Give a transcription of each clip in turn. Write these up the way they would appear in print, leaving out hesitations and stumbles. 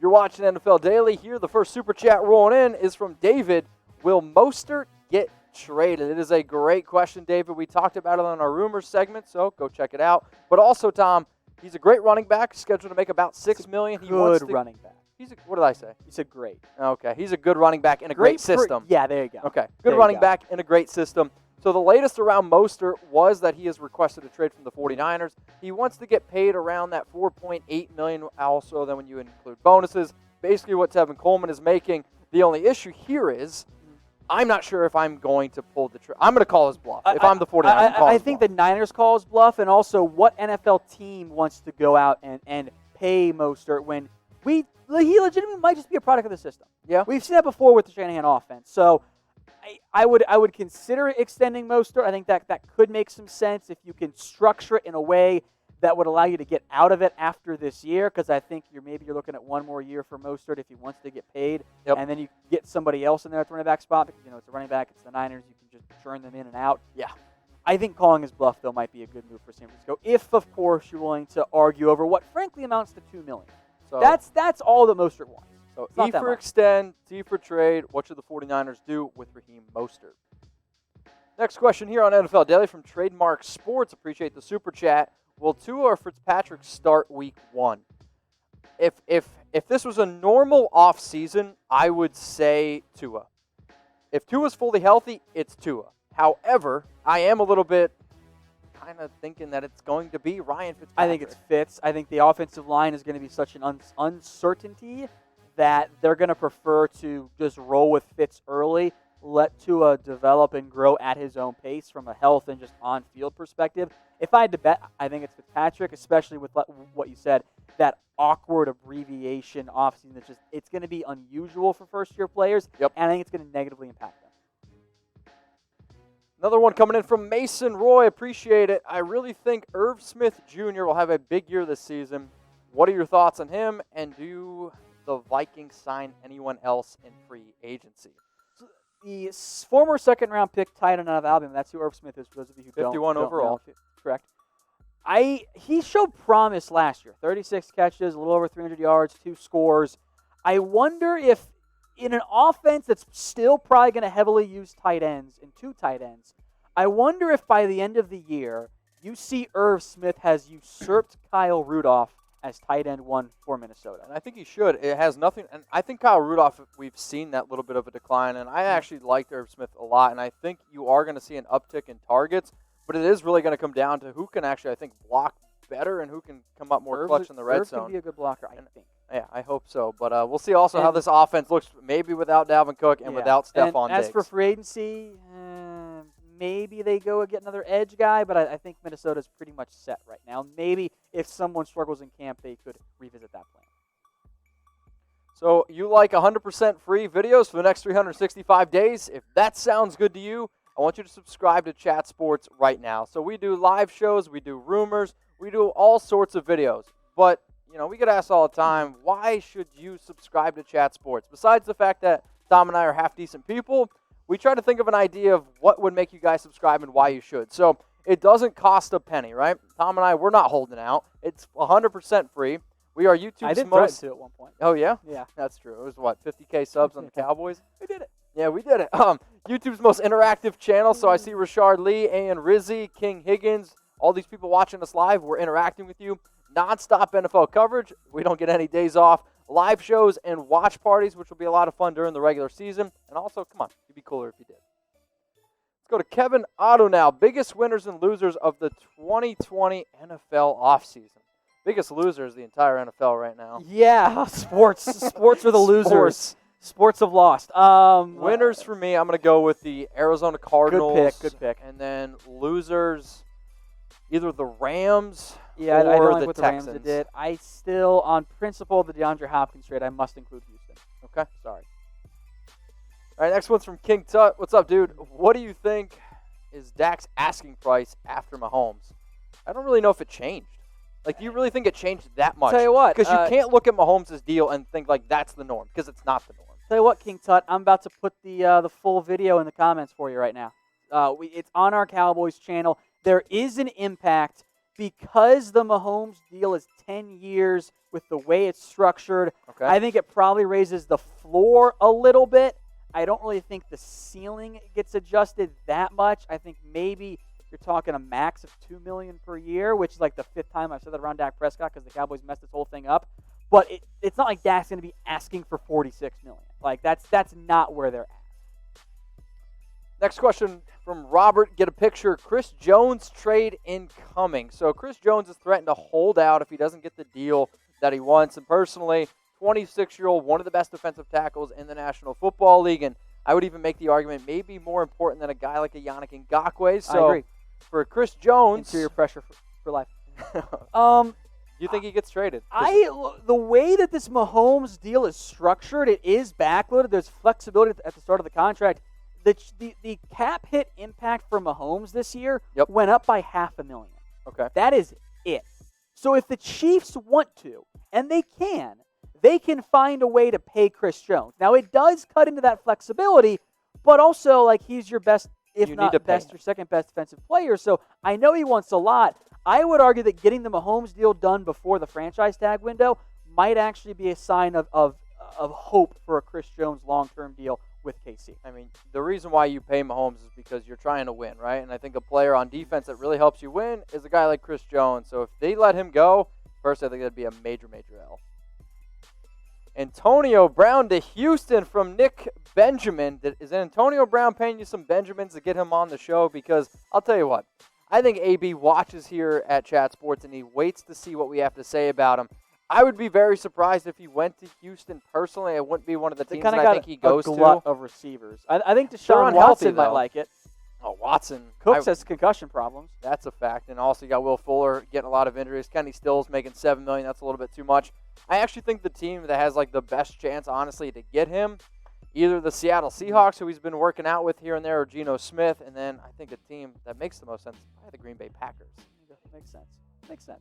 You're watching NFL Daily here. The first super chat rolling in is from David. Will Mostert get traded? It is a great question, David. We talked about it on our rumors segment, so go check it out. But also, Tom, he's a great running back, scheduled to make about $6 million. Good running back. What did I say? You said great. Okay, he's a good running back in a great system. Yeah, there you go. Okay, good running back in a great system. So the latest around Mostert was that he has requested a trade from the 49ers. He wants to get paid around that $4.8 million. Also, then when you include bonuses, basically what Tevin Coleman is making. The only issue here is I'm not sure if I'm going to pull the trigger. I'm going to call his bluff. If I'm the 49ers, I think the Niners call his bluff, and also what NFL team wants to go out and pay Mostert when he legitimately might just be a product of the system. Yeah, we've seen that before with the Shanahan offense. So I would consider extending Mostert. I think that could make some sense if you can structure it in a way that would allow you to get out of it after this year, because I think you're looking at one more year for Mostert if he wants to get paid, and then you get somebody else in there at the running back spot because it's a running back, it's the Niners, you can just churn them in and out. Yeah. I think calling his bluff, though, might be a good move for San Francisco, if, of course, you're willing to argue over what, frankly, amounts to $2 million. So that's all that Mostert wants. So E for extend, T for trade. What should the 49ers do with Raheem Mostert? Next question here on NFL Daily from Trademark Sports. Appreciate the super chat. Will Tua or Fitzpatrick start week 1? If this was a normal offseason, I would say Tua. If Tua's fully healthy, it's Tua. However, I am a little bit kind of thinking that it's going to be Ryan Fitzpatrick. I think it's Fitz. I think the offensive line is going to be such an uncertainty that they're going to prefer to just roll with Fitz early, let Tua develop and grow at his own pace from a health and just on-field perspective. If I had to bet, I think it's Fitzpatrick, especially with what you said, that awkward abbreviation offseason. It's going to be unusual for first-year players, and I think it's going to negatively impact them. Another one coming in from Mason Roy. Appreciate it. I really think Irv Smith Jr. will have a big year this season. What are your thoughts on him, and do the Vikings sign anyone else in free agency? The former second-round pick tight end out of Alabama, that's who Irv Smith is, for those of you who 51 don't overall. Know. Correct. He showed promise last year. 36 catches, a little over 300 yards, 2 scores. I wonder if in an offense that's still probably going to heavily use tight ends and 2 tight ends, I wonder if by the end of the year you see Irv Smith has usurped Kyle Rudolph as tight end 1 for Minnesota. And I think he should. It has nothing. And I think Kyle Rudolph, we've seen that little bit of a decline, and I actually liked Irv Smith a lot, and I think you are going to see an uptick in targets, but it is really going to come down to who can actually, I think, block better and who can come up more clutch in the red zone. Irv can be a good blocker, I think. Yeah, I hope so. But we'll see also how this offense looks, maybe without Dalvin Cook and without Stephon Diggs. As for free agency, maybe they go and get another edge guy, but I think Minnesota's pretty much set right now. Maybe if someone struggles in camp, they could revisit that plan. So you like 100% free videos for the next 365 days? If that sounds good to you, I want you to subscribe to Chat Sports right now. So we do live shows, we do rumors, we do all sorts of videos. But, we get asked all the time, why should you subscribe to Chat Sports? Besides the fact that Tom and I are half-decent people, we try to think of an idea of what would make you guys subscribe and why you should. So it doesn't cost a penny, right? Tom and I, we're not holding out. It's 100% free. We are YouTube's I did most... to at one point. Oh, yeah? Yeah. That's true. It was, 50K subs on the Cowboys? We did it. Yeah, we did it. YouTube's most interactive channel. So I see Rashard Lee, and Rizzy, King Higgins, all these people watching us live. We're interacting with you. Non-stop NFL coverage. We don't get any days off. Live shows and watch parties, which will be a lot of fun during the regular season. And also, come on, it'd be cooler if you did. Let's go to Kevin Otto now. Biggest winners and losers of the 2020 NFL offseason. Biggest losers the entire NFL right now. Yeah, sports are the losers. Sports have lost. Winners for me, I'm going to go with the Arizona Cardinals. Good pick. And then losers, either the Rams I or don't like the what Texans. The Rams did. I still, on principle, the DeAndre Hopkins trade, I must include Houston. Okay. Sorry. All right, next one's from King Tut. What's up, dude? What do you think is Dak's asking price after Mahomes? I don't really know if it changed. Like, do you really think it changed that much? Tell you what. Because you can't look at Mahomes' deal and think, like, that's the norm, because it's not the norm. Tell you what, King Tut, I'm about to put the full video in the comments for you right now. It's on our Cowboys channel. There is an impact because the Mahomes deal is 10 years with the way it's structured, Okay. I think it probably raises the floor a little bit. I don't really think the ceiling gets adjusted that much. I think maybe you're talking a max of $2 million per year, which is like the 5th time I've said that around Dak Prescott because the Cowboys messed this whole thing up. But it's not like Dak's going to be asking for $46 million. Like that's not where they're at. Next question from Robert. Get a picture. Chris Jones trade incoming. So Chris Jones is threatened to hold out if he doesn't get the deal that he wants. And personally, 26-year-old, one of the best defensive tackles in the National Football League. And I would even make the argument maybe more important than a guy like a Yannick Ngakoue. So I agree. For Chris Jones. Interior pressure for life. You think he gets traded? The way that this Mahomes deal is structured, it is backloaded. There's flexibility at the start of the contract. The cap hit impact for Mahomes this year went up by $500,000. Okay. That is it. So if the Chiefs want to, and they can find a way to pay Chris Jones. Now, it does cut into that flexibility, but also, like, he's your best, if not best, your second best defensive player. So I know he wants a lot. I would argue that getting the Mahomes deal done before the franchise tag window might actually be a sign of hope for a Chris Jones long-term deal with KC. I mean, the reason why you pay Mahomes is because you're trying to win, right? And I think a player on defense that really helps you win is a guy like Chris Jones. So if they let him go, first I think that'd be a major, major L. Antonio Brown to Houston from Nick Benjamin. Is Antonio Brown paying you some Benjamins to get him on the show? Because I'll tell you what, I think AB watches here at Chat Sports and he waits to see what we have to say about him. I would be very surprised if he went to Houston personally. It wouldn't be one of the teams that I think he goes to. They kind of got a glut of receivers. I think They're Deshaun unhealthy, Watson might though. like it. Oh, Watson. Cooks has concussion problems. That's a fact. And also you got Will Fuller getting a lot of injuries. Kenny Stills making $7 million. That's a little bit too much. I actually think the team that has like the best chance, honestly, to get him, either the Seattle Seahawks, who he's been working out with here and there, or Geno Smith, and then I think a team that makes the most sense is probably the Green Bay Packers. Makes sense.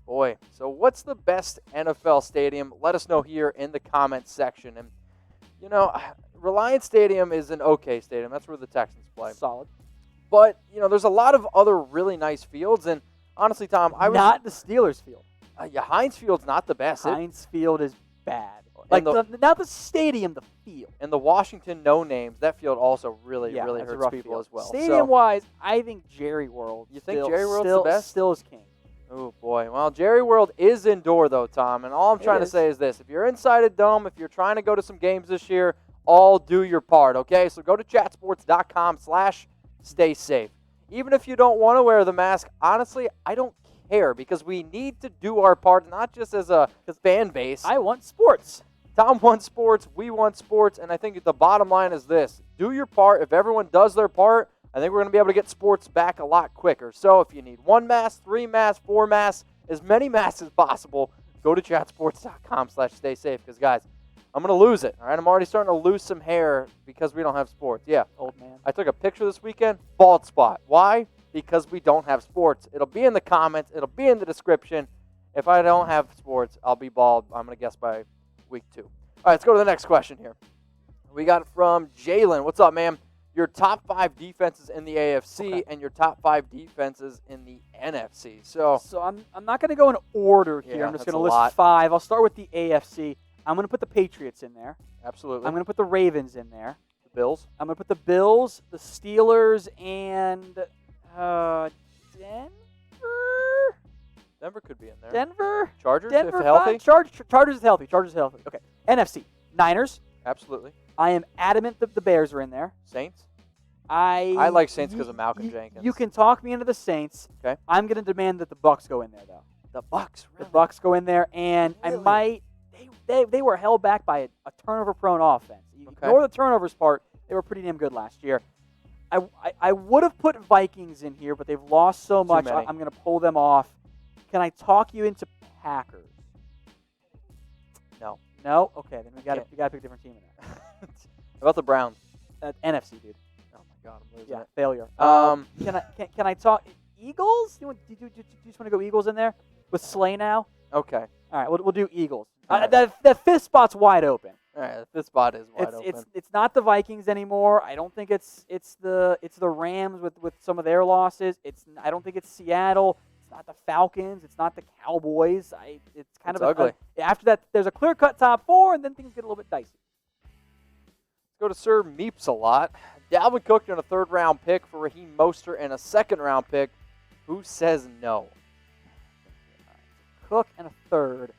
Boy, so what's the best NFL stadium? Let us know here in the comments section. And, you know, Reliance Stadium is an okay stadium. That's where the Texans play. Solid. But, you know, there's a lot of other really nice fields. And honestly, Tom, not the Steelers field. Heinz Field's not the best. Heinz Field is bad. Like not the stadium, the field. And the Washington No Names, that field also really hurts people field. as well. Stadium-wise, I think Jerry World. You think Jerry World's the best? Still is king. Oh, boy. Well, Jerry World is indoor, though, Tom. And all I'm trying to say is this. If you're inside a dome, if you're trying to go to some games this year, all do your part, okay? So go to chatsports.com/stay safe. Even if you don't want to wear the mask, honestly, I don't care because we need to do our part, not just as a fan base. I want sports. Tom wants sports. We want sports. And I think the bottom line is this. Do your part. If everyone does their part, I think we're going to be able to get sports back a lot quicker. So if you need 1 mask, 3 masks, 4 masks, as many masks as possible, go to chatsports.com/stay safe because, guys, I'm going to lose it. All right, I'm already starting to lose some hair because we don't have sports. Yeah. Old man. I took a picture this weekend, bald spot. Why? Because we don't have sports. It'll be in the comments. It'll be in the description. If I don't have sports, I'll be bald, I'm going to guess, by week 2. All right, let's go to the next question here. We got it from Jalen. What's up, man? Your top 5 defenses in the AFC and your top 5 defenses in the NFC. So I'm not going to go in order here. Yeah, I'm just that's going to a list 5. I'll start with the AFC. I'm going to put the Patriots in there. Absolutely. I'm going to put the Ravens in there. The Bills. I'm going to put the Bills, the Steelers, and Denver. Denver could be in there. Denver. Chargers, Denver if healthy. Chargers is healthy. Okay. NFC. Niners. Absolutely. I am adamant that the Bears are in there. Saints. I like Saints because of Malcolm Jenkins. You can talk me into the Saints. Okay. I'm going to demand that the Bucs go in there, though. The Bucs, really? The Bucs go in there, and Really? I might. They were held back by a turnover-prone offense. You ignore the turnovers part. They were pretty damn good last year. I would have put Vikings in here, but they've lost so much. many. I'm going to pull them off. Can I talk you into Packers? No. No? Okay, then we got to pick a different team in there. How about the Browns? NFC, dude. Oh my God, I'm losing Yeah, it. failure. Can I talk Eagles? Do you just want to go Eagles in there with Slay now? Okay. All right, we'll do Eagles. All right. That 5th spot's wide open. All right, the fifth spot is wide open. It's not the Vikings anymore. I don't think it's the Rams with some of their losses. I don't think it's Seattle. It's not the Falcons. It's not the Cowboys. It's kind of ugly. After that, there's a clear-cut top four, and then things get a little bit dicey. Let's go to Sir Meeps a lot. Dalvin Cook and a third-round pick for Raheem Mostert and a second-round pick. Who says no? Cook and a third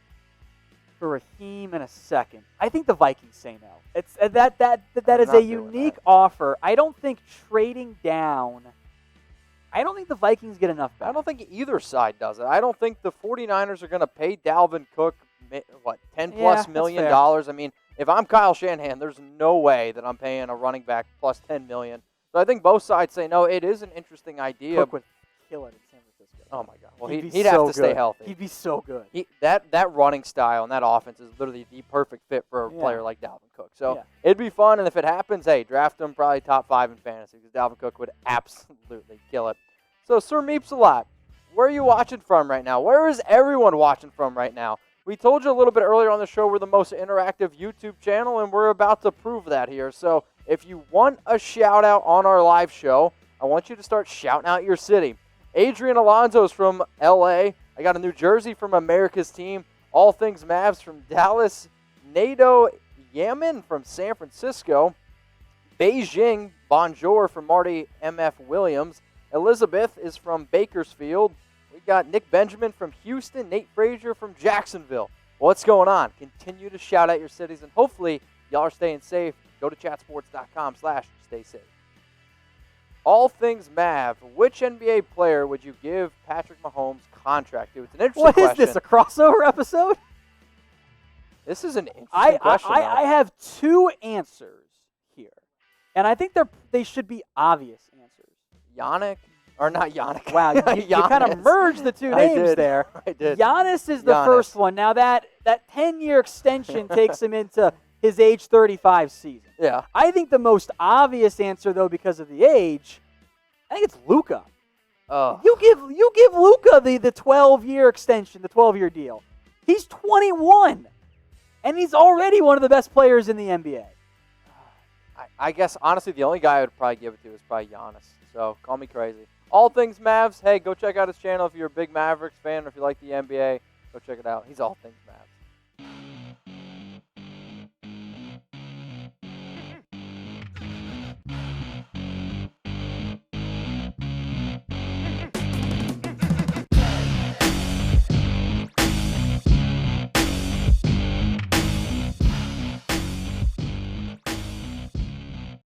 for Raheem and a second. I think the Vikings say no. It's that is a unique offer. I don't think trading down. I don't think the Vikings get enough back. I don't think either side does it. I don't think the 49ers are going to pay Dalvin Cook, $10+ million. I mean, if I'm Kyle Shanahan, there's no way that I'm paying a running back plus $10 million. So I think both sides say no. It is an interesting idea. Cook would kill it in San Francisco. Oh my God! Well, he'd have to stay healthy. He'd be so good. That running style and that offense is literally the perfect fit for a player like Dalvin Cook. So it'd be fun, and if it happens, hey, draft him probably top 5 in fantasy because Dalvin Cook would absolutely kill it. So Sir Meeps a lot. Where are you watching from right now? Where is everyone watching from right now? We told you a little bit earlier on the show we're the most interactive YouTube channel, and we're about to prove that here. So if you want a shout-out on our live show, I want you to start shouting out your city. Adrian Alonso's from L.A. I got a New Jersey from America's Team. All Things Mavs from Dallas. Nato Yaman from San Francisco. Beijing Bonjour from Marty M.F. Williams. Elizabeth is from Bakersfield. We got Nick Benjamin from Houston. Nate Frazier from Jacksonville. What's going on? Continue to shout out your cities, and hopefully y'all are staying safe. Go to chatsports.com/stay safe. All Things Mav, which NBA player would you give Patrick Mahomes' contract to? It's an interesting question. What is this, a crossover episode? This is an interesting question. I have two answers here, and I think they should be obvious answers. Yannick, or not Yannick. Wow, you kind of merged the two names there. I did. Giannis is the first one. Now, that 10-year extension takes him into his age 35 season. Yeah. I think the most obvious answer, though, because of the age, I think it's Luka. You give Luka the 12-year extension, the 12-year deal. He's 21, and he's already one of the best players in the NBA. I guess, honestly, the only guy I would probably give it to is probably Giannis. So call me crazy. All Things Mavs. Hey, go check out his channel if you're a big Mavericks fan or if you like the NBA. Go check it out. He's All Things Mavs.